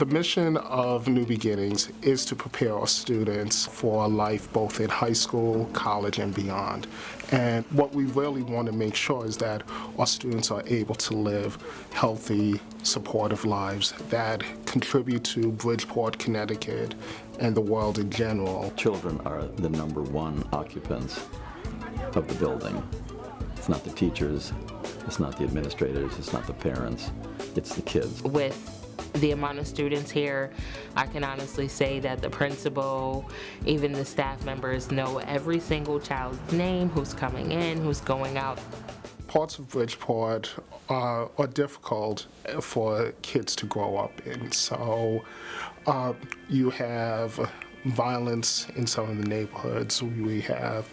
The mission of New Beginnings is to prepare our students for life both in high school, college, and beyond. And what we really want to make sure is that our students are able to live healthy, supportive lives that contribute to Bridgeport, Connecticut, and the world in general. Children are the #1 occupants of the building. It's not the teachers, it's not the administrators, it's not the parents, it's the kids. With the amount of students here, I can honestly say that the principal, even the staff members, know every single child's name, who's coming in, who's going out. Parts of Bridgeport are difficult for kids to grow up in. So you have violence in some of the neighborhoods. We have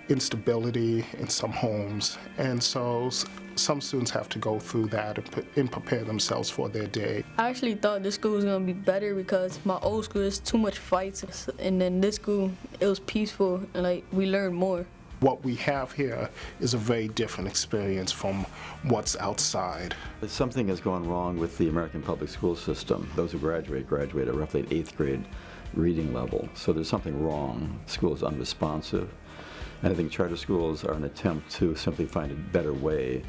instability in some homes. And so some students have to go through that and prepare themselves for their day. I actually thought this school was going to be better because my old school is too much fights. And then this school, it was peaceful and like we learned more. What we have here is a very different experience from what's outside. Something has gone wrong with the American public school system. Those who graduate at roughly 8th grade reading level. So there's something wrong. School is unresponsive. And I think charter schools are an attempt to simply find a better way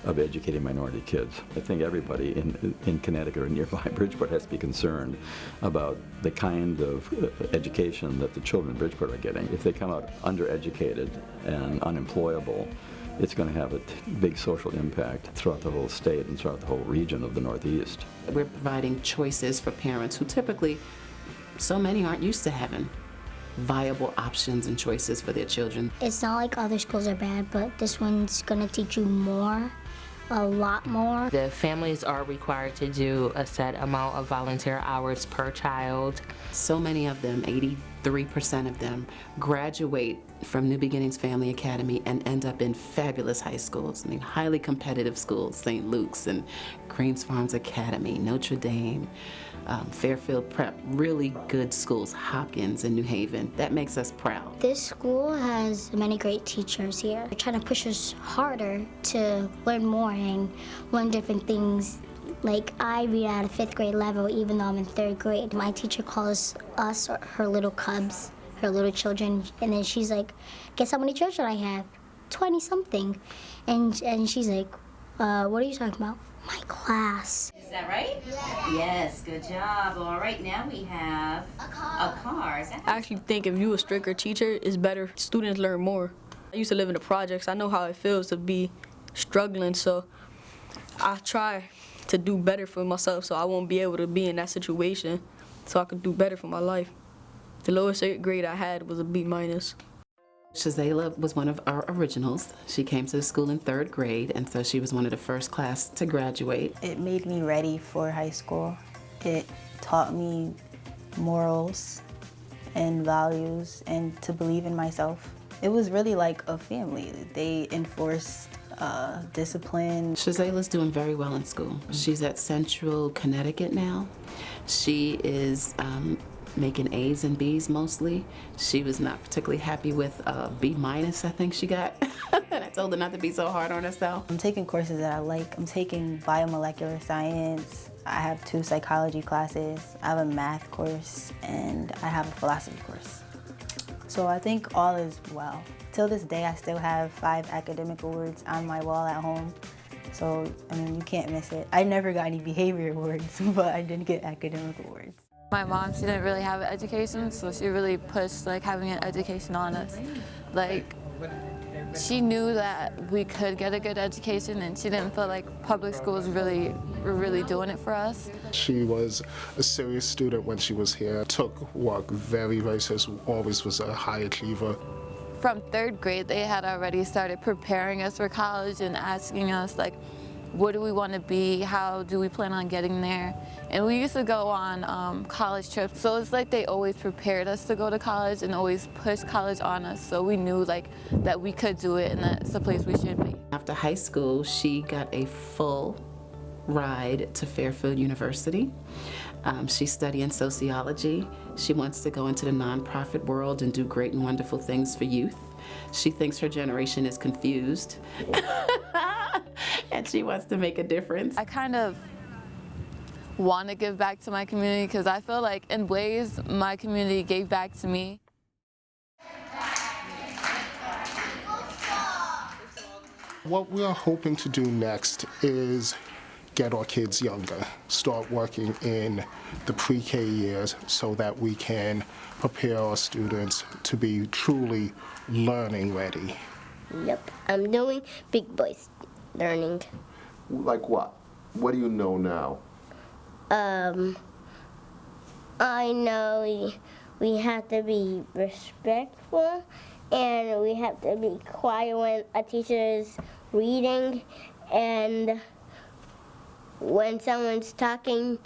of educating minority kids. I think everybody in Connecticut or nearby Bridgeport has to be concerned about the kind of education that the children in Bridgeport are getting. If they come out undereducated and unemployable, it's going to have a big social impact throughout the whole state and throughout the whole region of the Northeast. We're providing choices for parents who typically, so many aren't used to having viable options and choices for their children. It's not like other schools are bad, but this one's going to teach you more, a lot more. The families are required to do a set amount of volunteer hours per child. So many of them, 83% of them, graduate from New Beginnings Family Academy and end up in fabulous high schools. I mean, highly competitive schools, St. Luke's and Greens Farms Academy, Notre Dame, Fairfield Prep, really good schools, Hopkins and New Haven. That makes us proud. This school has many great teachers here. They're trying to push us harder to learn more and learn different things. Like I read at a 5th grade level even though I'm in 3rd grade. My teacher calls us her little cubs, her little children, and then she's like, guess how many children I have? 20 something. And she's like, what are you talking about? My class. Is that right? Yeah. Yes, good job. All right, now we have a car. I actually think if you're a stricter teacher, it's better. Students learn more. I used to live in the projects. I know how it feels to be struggling, so I try to do better for myself so I won't be able to be in that situation so I could do better for my life. The lowest grade I had was a B-. Shazayla was one of our originals. She came to the school in 3rd grade, and so she was one of the first class to graduate. It made me ready for high school. It taught me morals and values and to believe in myself. It was really like a family. They enforced discipline. Shazayla's doing very well in school. She's at Central Connecticut now. She is making A's and B's mostly. She was not particularly happy with B-, I think she got. And I told her not to be so hard on herself. I'm taking courses that I like. I'm taking biomolecular science. I have 2 psychology classes. I have a math course, and I have a philosophy course. So I think all is well. Till this day, I still have 5 academic awards on my wall at home. So, I mean, you can't miss it. I never got any behavior awards, but I did get academic awards. My mom, she didn't really have an education, so she really pushed like having an education on us. Like, she knew that we could get a good education, and she didn't feel like public schools were really doing it for us. She was a serious student when she was here, took work very, very serious, always was a high achiever. From 3rd grade, they had already started preparing us for college and asking us, like, what do we want to be? How do we plan on getting there? And we used to go on college trips, so it's like they always prepared us to go to college and always pushed college on us, so we knew like that we could do it and that's the place we should be. After high school, she got a full ride to Fairfield University. She's studying sociology. She wants to go into the nonprofit world and do great and wonderful things for youth. She thinks her generation is confused. And she wants to make a difference. I kind of want to give back to my community because I feel like in ways my community gave back to me. What we are hoping to do next is get our kids younger, start working in the pre-K years so that we can prepare our students to be truly learning ready. Yep, I'm doing big boys learning. Like what? What do you know now? I know we have to be respectful and we have to be quiet when a teacher is reading, and when someone's talking,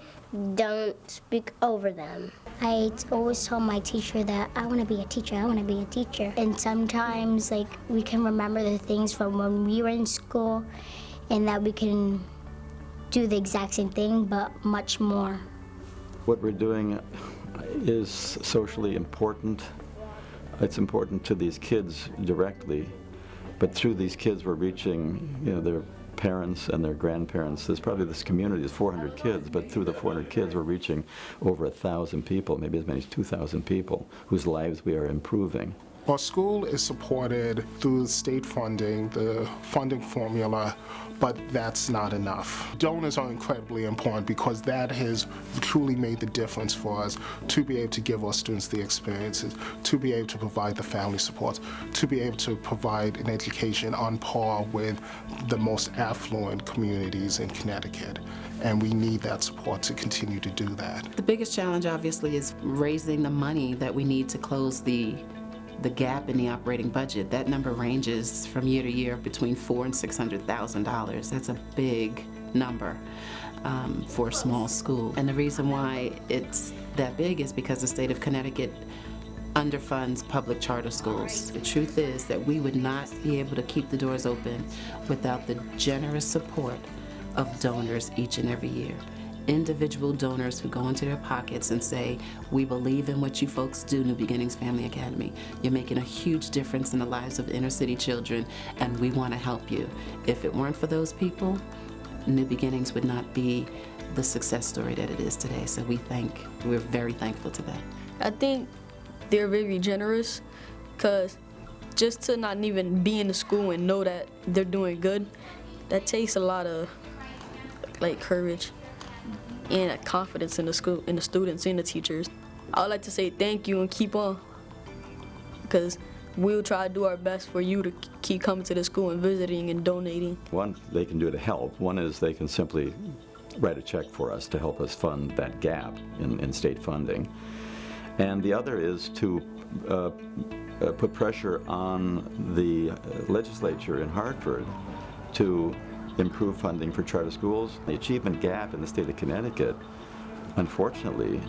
don't speak over them. I always told my teacher that I want to be a teacher, I want to be a teacher. And sometimes we can remember the things from when we were in school and that we can do the exact same thing but much more. What we're doing is socially important. It's important to these kids directly, but through these kids we're reaching, their parents and their grandparents. There's probably this community is 400 kids, but through the 400 kids we're reaching over 1,000 people, maybe as many as 2,000 people whose lives we are improving. Our school is supported through state funding, the funding formula, but that's not enough. Donors are incredibly important because that has truly made the difference for us to be able to give our students the experiences, to be able to provide the family support, to be able to provide an education on par with the most affluent communities in Connecticut. And we need that support to continue to do that. The biggest challenge, obviously, is raising the money that we need to close the gap in the operating budget. That number ranges from year to year between $400,000 and $600,000. That's a big number for a small school. And the reason why it's that big is because the state of Connecticut underfunds public charter schools. The truth is that we would not be able to keep the doors open without the generous support of donors each and every year. Individual donors who go into their pockets and say, we believe in what you folks do, New Beginnings Family Academy. You're making a huge difference in the lives of inner city children, and we want to help you. If it weren't for those people, New Beginnings would not be the success story that it is today. So we're very thankful to that. I think they're very generous because just to not even be in the school and know that they're doing good, that takes a lot of courage and confidence in the school, in the students, in the teachers. I would like to say thank you and keep on, because we'll try to do our best for you to keep coming to the school and visiting and donating. One they can do to help. One is they can simply write a check for us to help us fund that gap in state funding. And the other is to put pressure on the legislature in Hartford to improve funding for charter schools. The achievement gap in the state of Connecticut, unfortunately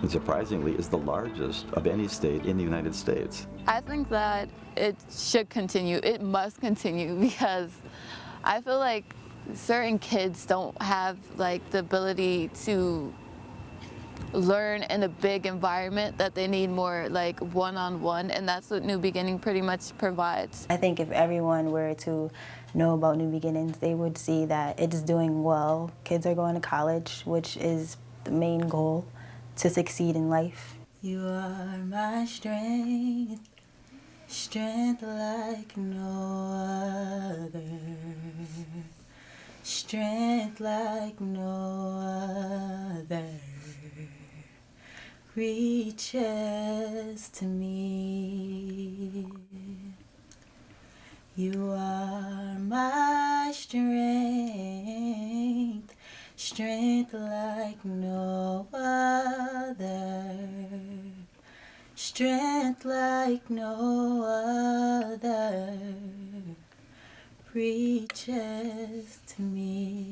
and surprisingly, is the largest of any state in the United States. I think that it should continue. It must continue because I feel like certain kids don't have the ability to learn in a big environment, that they need more one-on-one, and that's what New Beginning pretty much provides. I think if everyone were to know about New Beginnings, they would see that it's doing well. Kids are going to college, which is the main goal, to succeed in life. You are my strength, strength like no other, strength like no other reaches to me. You are my strength, strength like no other, strength like no other reaches to me.